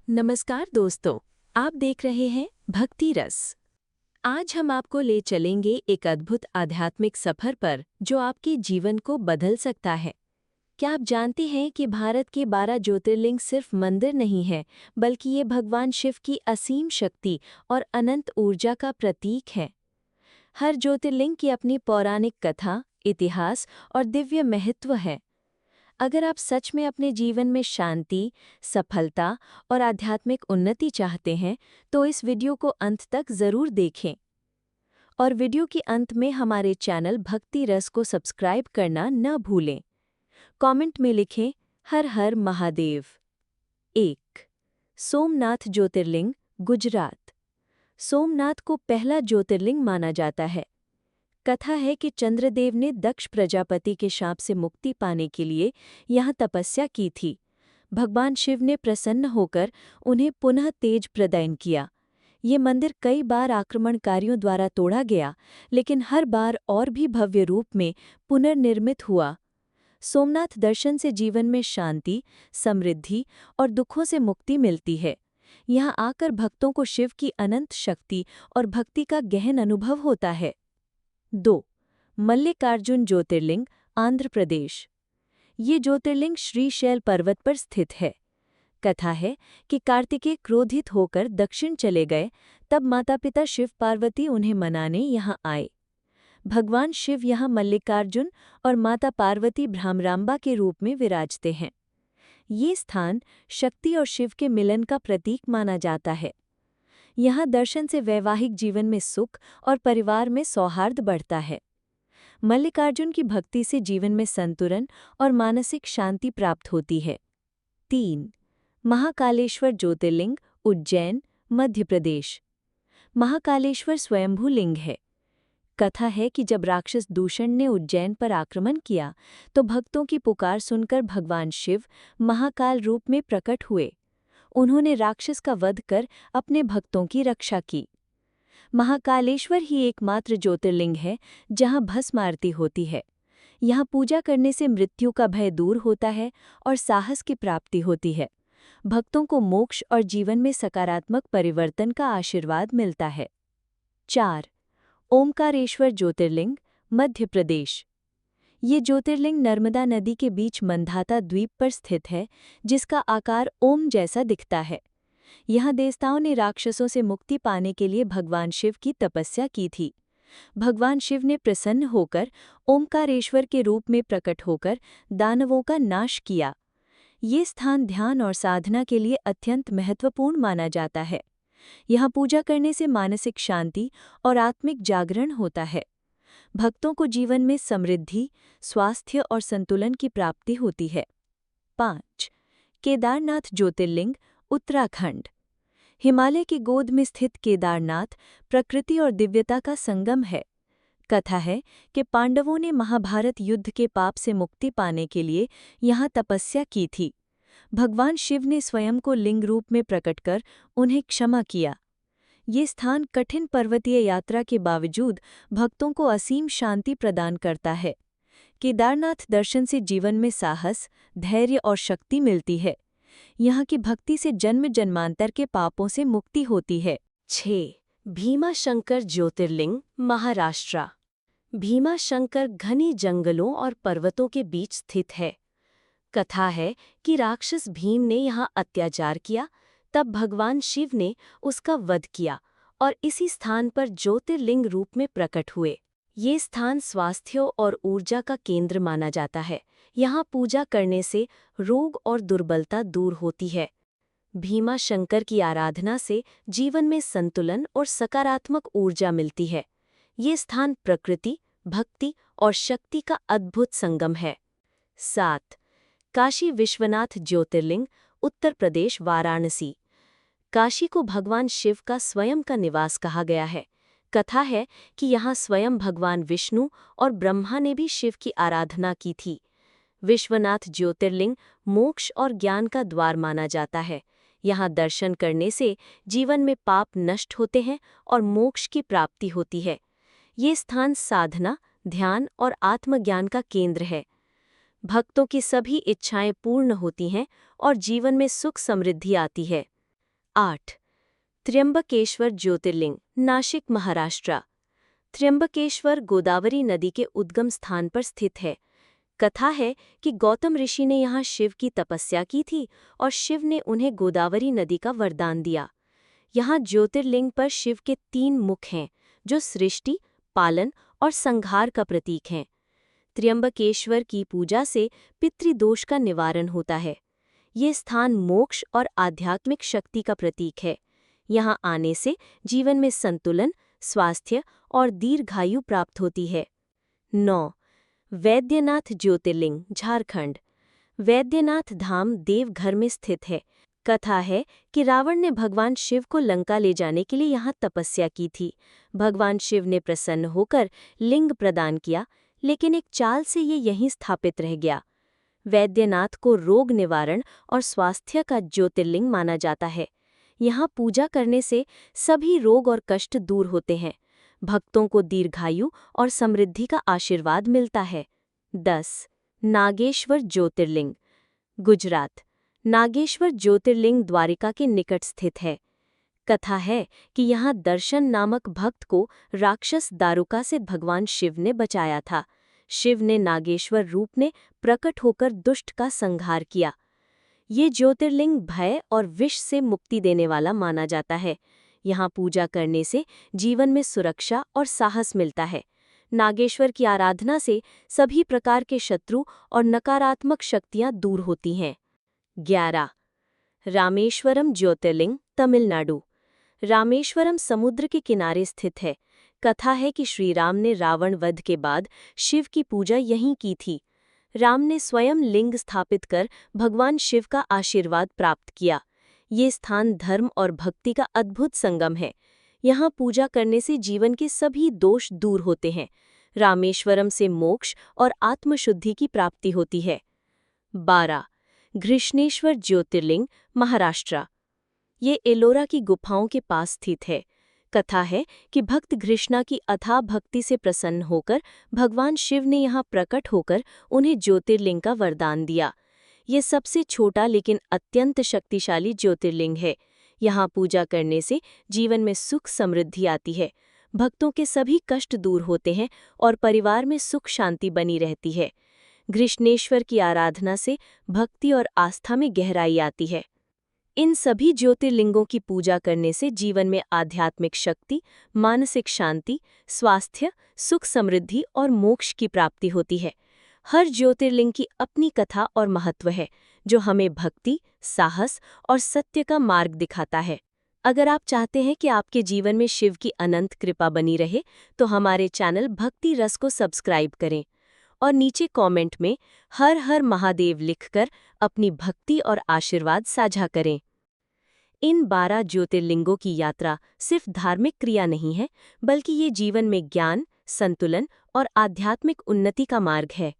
नमस्कार दोस्तों, आप देख रहे हैं भक्ति रस। आज हम आपको ले चलेंगे एक अद्भुत आध्यात्मिक सफर पर जो आपके जीवन को बदल सकता है। क्या आप जानते हैं कि भारत के 12 ज्योतिर्लिंग सिर्फ मंदिर नहीं है, बल्कि ये भगवान शिव की असीम शक्ति और अनंत ऊर्जा का प्रतीक है। हर ज्योतिर्लिंग की अपनी पौराणिक कथा, इतिहास और दिव्य महत्व है। अगर आप सच में अपने जीवन में शांति, सफलता और आध्यात्मिक उन्नति चाहते हैं, तो इस वीडियो को अंत तक ज़रूर देखें। और वीडियो के अंत में हमारे चैनल भक्ति रस को सब्सक्राइब करना न भूलें। कमेंट में लिखें हर हर महादेव। 1. सोमनाथ ज्योतिर्लिंग, गुजरात। सोमनाथ को पहला ज्योतिर्लिंग माना जाता है। कथा है कि चंद्रदेव ने दक्ष प्रजापति के शाप से मुक्ति पाने के लिए यहाँ तपस्या की थी। भगवान शिव ने प्रसन्न होकर उन्हें पुनः तेज प्रदान किया। ये मंदिर कई बार आक्रमणकारियों द्वारा तोड़ा गया, लेकिन हर बार और भी भव्य रूप में पुनर्निर्मित हुआ। सोमनाथ दर्शन से जीवन में शांति, समृद्धि और दुखों से मुक्ति मिलती है। यहाँ आकर भक्तों को शिव की अनंत शक्ति और भक्ति का गहन अनुभव होता है। 2. मल्लिकार्जुन ज्योतिर्लिंग, आंध्र प्रदेश। ये ज्योतिर्लिंग श्रीशैल पर्वत पर स्थित है। कथा है कि कार्तिकेय क्रोधित होकर दक्षिण चले गए, तब माता पिता शिव पार्वती उन्हें मनाने यहाँ आए। भगवान शिव यहाँ मल्लिकार्जुन और माता पार्वती भ्रामरांबा के रूप में विराजते हैं। ये स्थान शक्ति और शिव के मिलन का प्रतीक माना जाता है। यहाँ दर्शन से वैवाहिक जीवन में सुख और परिवार में सौहार्द बढ़ता है। मल्लिकार्जुन की भक्ति से जीवन में संतुलन और मानसिक शांति प्राप्त होती है। 3. महाकालेश्वर ज्योतिर्लिंग, उज्जैन, मध्य प्रदेश। महाकालेश्वर स्वयंभू लिंग है। कथा है कि जब राक्षस दूषण ने उज्जैन पर आक्रमण किया, तो भक्तों की पुकार सुनकर भगवान शिव महाकाल रूप में प्रकट हुए। उन्होंने राक्षस का वध कर अपने भक्तों की रक्षा की। महाकालेश्वर ही एकमात्र ज्योतिर्लिंग है जहां भस्म आरती होती है। यहाँ पूजा करने से मृत्यु का भय दूर होता है और साहस की प्राप्ति होती है। भक्तों को मोक्ष और जीवन में सकारात्मक परिवर्तन का आशीर्वाद मिलता है। 4. ओमकारेश्वर ज्योतिर्लिंग, मध्य प्रदेश। ये ज्योतिर्लिंग नर्मदा नदी के बीच मंधाता द्वीप पर स्थित है, जिसका आकार ओम जैसा दिखता है। यहाँ देवताओं ने राक्षसों से मुक्ति पाने के लिए भगवान शिव की तपस्या की थी। भगवान शिव ने प्रसन्न होकर ओमकारेश्वर के रूप में प्रकट होकर दानवों का नाश किया। ये स्थान ध्यान और साधना के लिए अत्यंत महत्वपूर्ण माना जाता है। यहाँ पूजा करने से मानसिक शांति और आत्मिक जागरण होता है। भक्तों को जीवन में समृद्धि, स्वास्थ्य और संतुलन की प्राप्ति होती है। 5. केदारनाथ ज्योतिर्लिंग, उत्तराखंड। हिमालय की गोद में स्थित केदारनाथ प्रकृति और दिव्यता का संगम है। कथा है कि पांडवों ने महाभारत युद्ध के पाप से मुक्ति पाने के लिए यहाँ तपस्या की थी। भगवान शिव ने स्वयं को लिंग रूप में प्रकट कर उन्हें क्षमा किया। ये स्थान कठिन पर्वतीय यात्रा के बावजूद भक्तों को असीम शांति प्रदान करता है। केदारनाथ दर्शन से जीवन में साहस, धैर्य और शक्ति मिलती है। यहाँ की भक्ति से जन्म जन्मांतर के पापों से मुक्ति होती है। 6. भीमाशंकर ज्योतिर्लिंग, महाराष्ट्र। भीमाशंकर घने जंगलों और पर्वतों के बीच स्थित है। कथा है कि राक्षस भीम ने यहाँ अत्याचार किया, तब भगवान शिव ने उसका वध किया और इसी स्थान पर ज्योतिर्लिंग रूप में प्रकट हुए। ये स्थान स्वास्थ्य और ऊर्जा का केंद्र माना जाता है। यहाँ पूजा करने से रोग और दुर्बलता दूर होती है। भीमाशंकर की आराधना से जीवन में संतुलन और सकारात्मक ऊर्जा मिलती है। ये स्थान प्रकृति, भक्ति और शक्ति का अद्भुत संगम है। 7. काशी विश्वनाथ ज्योतिर्लिंग, उत्तर प्रदेश, वाराणसी। काशी को भगवान शिव का स्वयं का निवास कहा गया है। कथा है कि यहाँ स्वयं भगवान विष्णु और ब्रह्मा ने भी शिव की आराधना की थी। विश्वनाथ ज्योतिर्लिंग मोक्ष और ज्ञान का द्वार माना जाता है। यहाँ दर्शन करने से जीवन में पाप नष्ट होते हैं और मोक्ष की प्राप्ति होती है। ये स्थान साधना, ध्यान और आत्मज्ञान का केंद्र है। भक्तों की सभी इच्छाएं पूर्ण होती हैं और जीवन में सुख समृद्धि आती है। 8. त्र्यंबकेश्वर ज्योतिर्लिंग, नाशिक, महाराष्ट्र। त्र्यंबकेश्वर गोदावरी नदी के उद्गम स्थान पर स्थित है। कथा है कि गौतम ऋषि ने यहाँ शिव की तपस्या की थी और शिव ने उन्हें गोदावरी नदी का वरदान दिया। यहाँ ज्योतिर्लिंग पर शिव के 3 मुख हैं, जो सृष्टि, पालन और संहार का प्रतीक हैं। त्र्यंबकेश्वर की पूजा से पितृदोष का निवारण होता है। ये स्थान मोक्ष और आध्यात्मिक शक्ति का प्रतीक है। यहाँ आने से जीवन में संतुलन, स्वास्थ्य और दीर्घायु प्राप्त होती है। 9. वैद्यनाथ ज्योतिर्लिंग, झारखंड। वैद्यनाथ धाम देवघर में स्थित है। कथा है कि रावण ने भगवान शिव को लंका ले जाने के लिए यहाँ तपस्या की थी। भगवान शिव ने प्रसन्न होकर लिंग प्रदान किया, लेकिन एक चाल से ये यहीं स्थापित रह गया। वैद्यनाथ को रोग निवारण और स्वास्थ्य का ज्योतिर्लिंग माना जाता है। यहाँ पूजा करने से सभी रोग और कष्ट दूर होते हैं। भक्तों को दीर्घायु और समृद्धि का आशीर्वाद मिलता है। 10. नागेश्वर ज्योतिर्लिंग, गुजरात। नागेश्वर ज्योतिर्लिंग द्वारिका के निकट स्थित है। कथा है कि यहाँ दर्शन नामक भक्त को राक्षस दारुका से भगवान शिव ने बचाया था। शिव ने नागेश्वर रूप में प्रकट होकर दुष्ट का संहार किया। ये ज्योतिर्लिंग भय और विष से मुक्ति देने वाला माना जाता है। यहाँ पूजा करने से जीवन में सुरक्षा और साहस मिलता है। नागेश्वर की आराधना से सभी प्रकार के शत्रु और नकारात्मक शक्तियाँ दूर होती हैं। 11. रामेश्वरम ज्योतिर्लिंग, तमिलनाडु। रामेश्वरम समुद्र के किनारे स्थित है। कथा है कि श्री राम ने रावण वध के बाद शिव की पूजा यहीं की थी। राम ने स्वयं लिंग स्थापित कर भगवान शिव का आशीर्वाद प्राप्त किया। ये स्थान धर्म और भक्ति का अद्भुत संगम है। यहाँ पूजा करने से जीवन के सभी दोष दूर होते हैं। रामेश्वरम से मोक्ष और आत्मशुद्धि की प्राप्ति होती है। 12. घृष्णेश्वर ज्योतिर्लिंग, महाराष्ट्र। ये एलोरा की गुफाओं के पास स्थित है। कथा है कि भक्त घृष्णा की अथाह भक्ति से प्रसन्न होकर भगवान शिव ने यहाँ प्रकट होकर उन्हें ज्योतिर्लिंग का वरदान दिया। ये सबसे छोटा लेकिन अत्यंत शक्तिशाली ज्योतिर्लिंग है। यहाँ पूजा करने से जीवन में सुख समृद्धि आती है। भक्तों के सभी कष्ट दूर होते हैं और परिवार में सुख शांति बनी रहती है। घृष्णेश्वर की आराधना से भक्ति और आस्था में गहराई आती है। इन सभी ज्योतिर्लिंगों की पूजा करने से जीवन में आध्यात्मिक शक्ति, मानसिक शांति, स्वास्थ्य, सुख समृद्धि और मोक्ष की प्राप्ति होती है। हर ज्योतिर्लिंग की अपनी कथा और महत्व है, जो हमें भक्ति, साहस और सत्य का मार्ग दिखाता है। अगर आप चाहते हैं कि आपके जीवन में शिव की अनंत कृपा बनी रहे, तो हमारे चैनल भक्ति रस को सब्सक्राइब करें और नीचे कमेंट में हर हर महादेव लिखकर अपनी भक्ति और आशीर्वाद साझा करें। इन 12 ज्योतिर्लिंगों की यात्रा सिर्फ धार्मिक क्रिया नहीं है, बल्कि ये जीवन में ज्ञान, संतुलन और आध्यात्मिक उन्नति का मार्ग है।